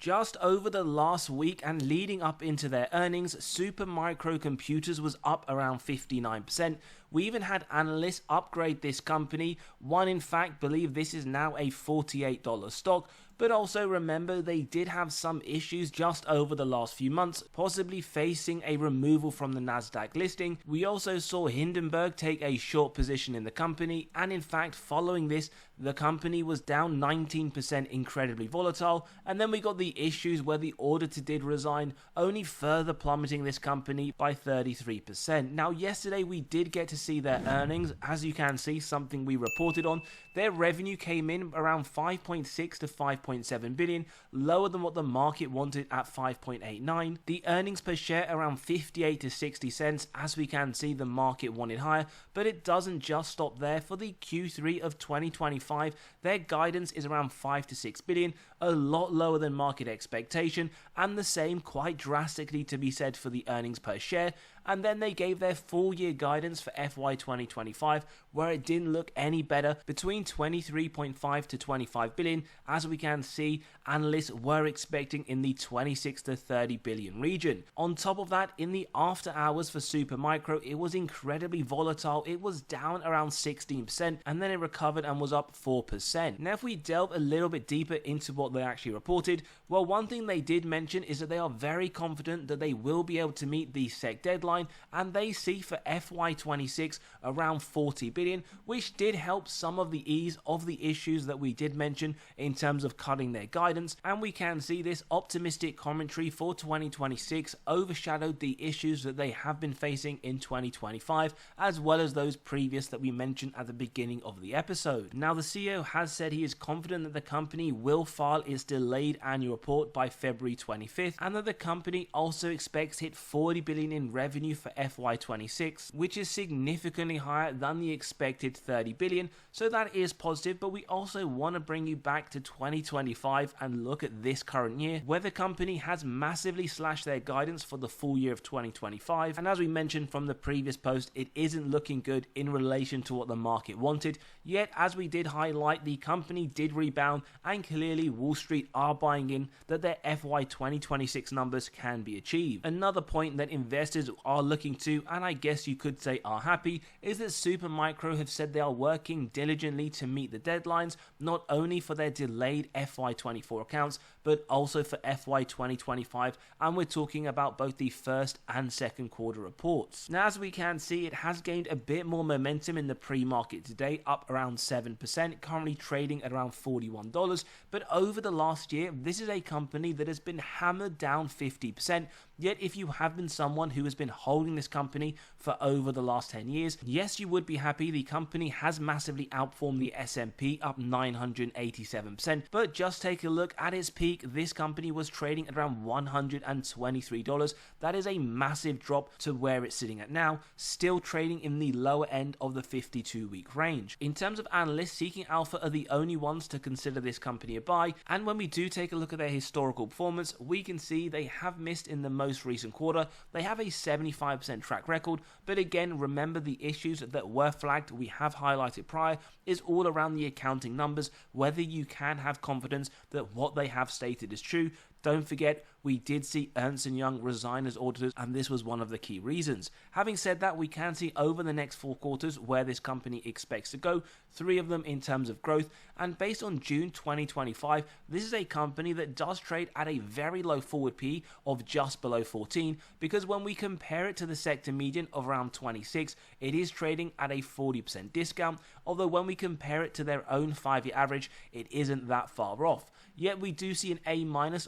Just over the last week and leading up into their earnings, Supermicro Computers was up around 59%. We even had analysts upgrade this company. One, in fact, believe this is now a $48 stock. But also remember, they did have some issues just over the last few months, possibly facing a removal from the Nasdaq listing. We also saw Hindenburg take a short position in the company, and in fact, following this, the company was down 19%, incredibly volatile. And then we got the issues where the auditor did resign, only further plummeting this company by 33%. Now, yesterday we did get to see their earnings. As you can see, something we reported on, their revenue came in around 5.6 to 5.7 billion, lower than what the market wanted at 5.89. The earnings per share around 58 to 60 cents. As we can see, the market wanted higher, but it doesn't just stop there. For the Q3 of 2025, their guidance is around 5 to 6 billion, a lot lower than market expectation, and the same quite drastically to be said for the earnings per share. And then they gave their full year guidance for FY 2025, where it didn't look any better, between 23.5 to 25 billion. As we can see, analysts were expecting in the 26 to 30 billion region. On top of that, in the after hours for Supermicro, it was incredibly volatile. It was down around 16%, and then it recovered and was up 4%. Now, if we delve a little bit deeper into what they actually reported, well, one thing they did mention is that they are very confident that they will be able to meet the SEC deadline, and they see for FY26 around 40 billion, which did help some of the ease of the issues that we did mention in terms of cutting their guidance. And we can see this optimistic commentary for 2026 overshadowed the issues that they have been facing in 2025, as well as those previous that we mentioned at the beginning of the episode. Now, the CEO has said he is confident that the company will file its delayed annual report by February 25th, and that the company also expects to hit 40 billion in revenue for FY26, which is significantly higher than the expected 30 billion. So that is positive, but we also want to bring you back to 2025 and look at this current year, where the company has massively slashed their guidance for the full year of 2025. And as we mentioned from the previous post, it isn't looking good in relation to what the market wanted. Yet, as we did highlight, the company did rebound, and clearly Wall Street are buying in that their FY 2026 numbers can be achieved. Another point that investors are looking to, and I guess you could say are happy, is that Supermicro have said they are working diligently to meet the deadlines, not only for their delayed FY24 accounts, but also for FY 2025, and we're talking about both the first and second quarter reports. Now, as we can see, it has gained a bit more momentum in the pre-market today, up around 7%, currently trading at around $41, but over the last year, this is a company that has been hammered down 50%. Yet, if you have been someone who has been holding this company for over the last 10 years, yes, you would be happy. The company has massively outperformed the S&P, up 987%. But just take a look at its peak. This company was trading at around $123. That is a massive drop to where it's sitting at now, still trading in the lower end of the 52-week range. In terms of analysts, Seeking Alpha are the only ones to consider this company a buy. And when we do take a look at their historical performance, we can see they have missed in the most recent quarter. They have a 75% track record, but again, remember the issues that were flagged, we have highlighted prior, is all around the accounting numbers, whether you can have confidence that what they have stated is true. Don't forget, we did see Ernst & Young resign as auditors, and this was one of the key reasons. Having said that, we can see over the next 4 quarters where this company expects to go, 3 of them in terms of growth, and based on June 2025, this is a company that does trade at a very low forward P of just below 14, because when we compare it to the sector median of around 26, it is trading at a 40% discount, although when we compare it to their own 5-year average, it isn't that far off. Yet we do see an A-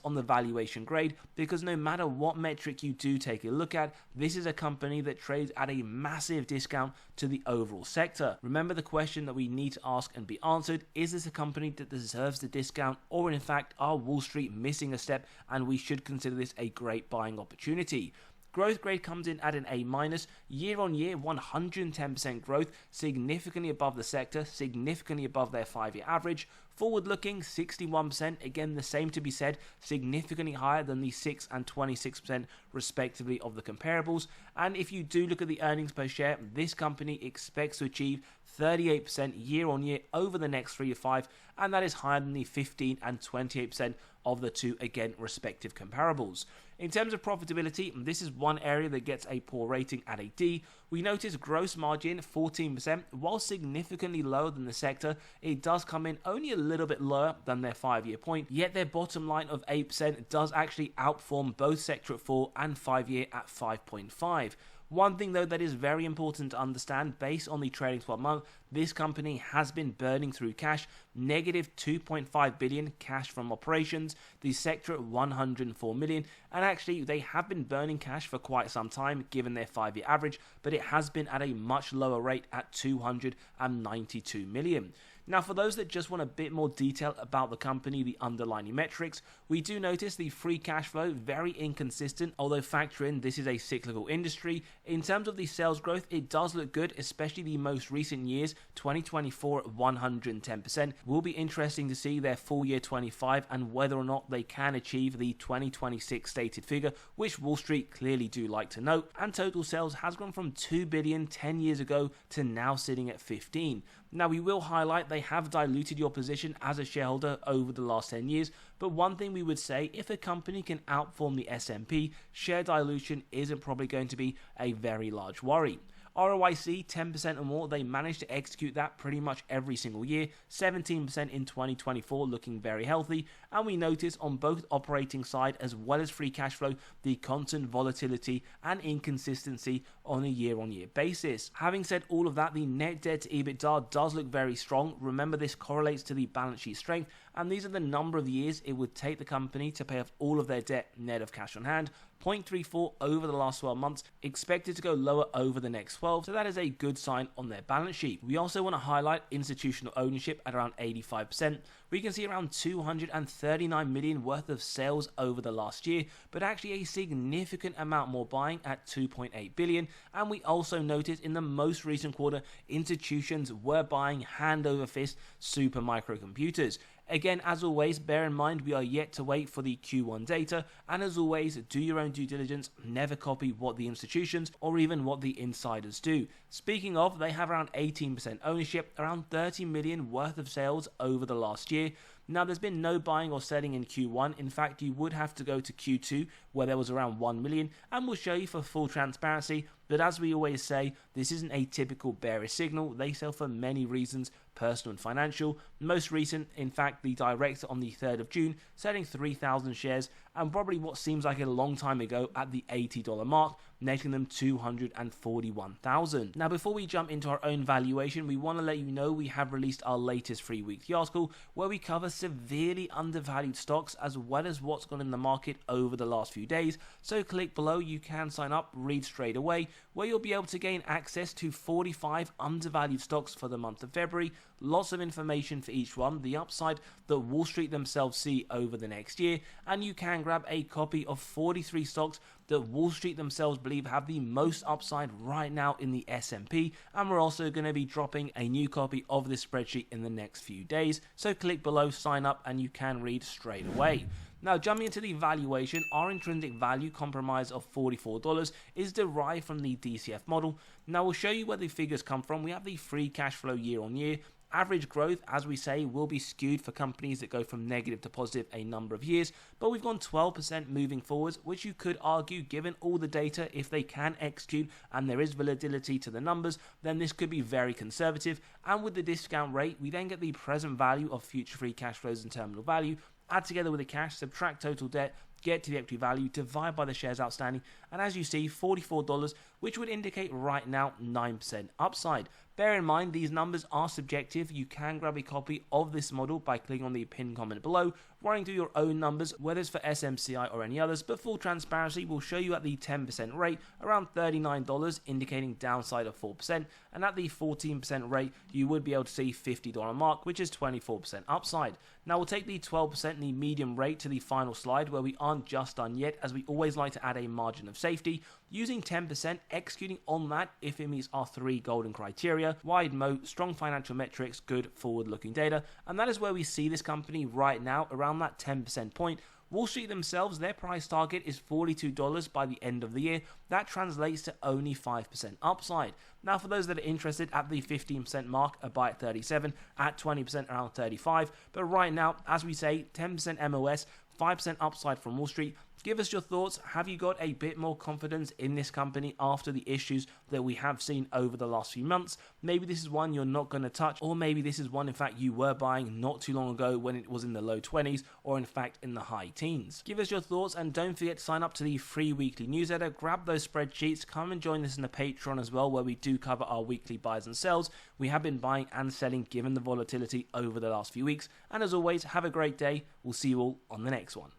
on the valuation grade, because no matter what metric you do take a look at, this is a company that trades at a massive discount to the overall sector. Remember, the question that we need to ask and be answered, is this a company that deserves the discount, or in fact are Wall Street missing a step and we should consider this a great buying opportunity? Growth grade comes in at an A-, year on year 110% growth, significantly above the sector, significantly above their 5-year average. Forward looking 61%, again the same to be said, significantly higher than the 6 and 26% respectively of the comparables. And if you do look at the earnings per share, this company expects to achieve 38% year on year over the next 3 to 5, and that is higher than the 15 and 28% of the two, again, respective comparables. In terms of profitability, this is one area that gets a poor rating at a D. We notice gross margin 14%, while significantly lower than the sector, it does come in only a little bit lower than their 5-year point, yet their bottom line of 8% does actually outperform both sector at 4 and 5-year at 5.5. One thing though that is very important to understand, based on the trailing 12 month, this company has been burning through cash, negative 2.5 billion cash from operations, the sector at 104 million, and actually they have been burning cash for quite some time given their 5-year average, but it has been at a much lower rate at 292 million. Now, for those that just want a bit more detail about the company, the underlying metrics, we do notice the free cash flow very inconsistent, although factor in this is a cyclical industry. In terms of the sales growth, it does look good, especially the most recent years, 2024 at 110%. Will be interesting to see their full year 25 and whether or not they can achieve the 2026 stated figure, which Wall Street clearly do like to note. And total sales has gone from 2 billion 10 years ago to now sitting at 15. Now, we will highlight they have diluted your position as a shareholder over the last 10 years, but one thing we would say, if a company can outperform the S&P, share dilution isn't probably going to be a very large worry. ROIC 10% or more, they managed to execute that pretty much every single year, 17% in 2024 looking very healthy, and we notice on both operating side as well as free cash flow the constant volatility and inconsistency on a year-on-year basis. Having said all of that, the net debt to EBITDA does look very strong. Remember, this correlates to the balance sheet strength, and these are the number of years it would take the company to pay off all of their debt net of cash on hand. 0.34 over the last 12 months, expected to go lower over the next 12, so that is a good sign on their balance sheet. We also want to highlight institutional ownership at around 85%. We can see around 239 million worth of sales over the last year, but actually a significant amount more buying at 2.8 billion. And we also notice in the most recent quarter, institutions were buying hand over fist super microcomputers. Again, as always, bear in mind we are yet to wait for the Q1 data, and as always, do your own due diligence, never copy what the institutions or even what the insiders do. Speaking of, they have around 18% ownership, around 30 million worth of sales over the last year. Now, there's been no buying or selling in Q1. In fact, you would have to go to Q2 where there was around 1 million, and we'll show you for full transparency. But as we always say, this isn't a typical bearish signal. They sell for many reasons, personal and financial. Most recent, in fact, the director on the 3rd of June selling 3,000 shares, and probably what seems like a long time ago at the $80 mark, netting them 241,000. Now, before we jump into our own valuation, we want to let you know we have released our latest free weekly article where we cover severely undervalued stocks as well as what's gone in the market over the last few days. So click below, you can sign up, read straight away, where you'll be able to gain access to 45 undervalued stocks for the month of February. Lots of information for each one, the upside that Wall Street themselves see over the next year, and you can grab a copy of 43 stocks that Wall Street themselves believe have the most upside right now in the S&P, and we're also going to be dropping a new copy of this spreadsheet in the next few days. So click below, sign up, and you can read straight away. Now, jumping into the valuation, our intrinsic value compromise of $44 is derived from the DCF model. Now, we'll show you where the figures come from. We have the free cash flow year on year. Average growth, as we say, will be skewed for companies that go from negative to positive a number of years, but we've gone 12% moving forwards, which you could argue, given all the data, if they can execute and there is volatility to the numbers, then this could be very conservative. And with the discount rate, we then get the present value of future free cash flows and terminal value, add together with the cash, subtract total debt, get to the equity value, divide by the shares outstanding, and as you see, $44, which would indicate right now 9% upside. Bear in mind, these numbers are subjective. You can grab a copy of this model by clicking on the pinned comment below, running through your own numbers, whether it's for SMCI or any others, but full transparency, we'll show you at the 10% rate, around $39, indicating downside of 4%, and at the 14% rate, you would be able to see $50 mark, which is 24% upside. Now, we'll take the 12%, the medium rate, to the final slide, where we aren't just done yet, as we always like to add a margin of safety. Using 10%, executing on that if it meets our 3 golden criteria: wide moat, strong financial metrics, good forward-looking data, and that is where we see this company right now around that 10% point. Wall Street themselves, their price target is $42 by the end of the year. That translates to only 5% upside. Now, for those that are interested at the 15% mark, a buy at 37, at 20% around 35. But right now, as we say, 10% MOS, 5% upside from Wall Street. Give us your thoughts. Have you got a bit more confidence in this company after the issues that we have seen over the last few months? Maybe this is one you're not going to touch, or maybe this is one, in fact, you were buying not too long ago when it was in the low 20s, or in fact in the high teens. Give us your thoughts, and don't forget to sign up to the free weekly newsletter. Grab those spreadsheets. Come and join us in the Patreon as well, where we do cover our weekly buys and sells. We have been buying and selling given the volatility over the last few weeks. And as always, have a great day. We'll see you all on the next one.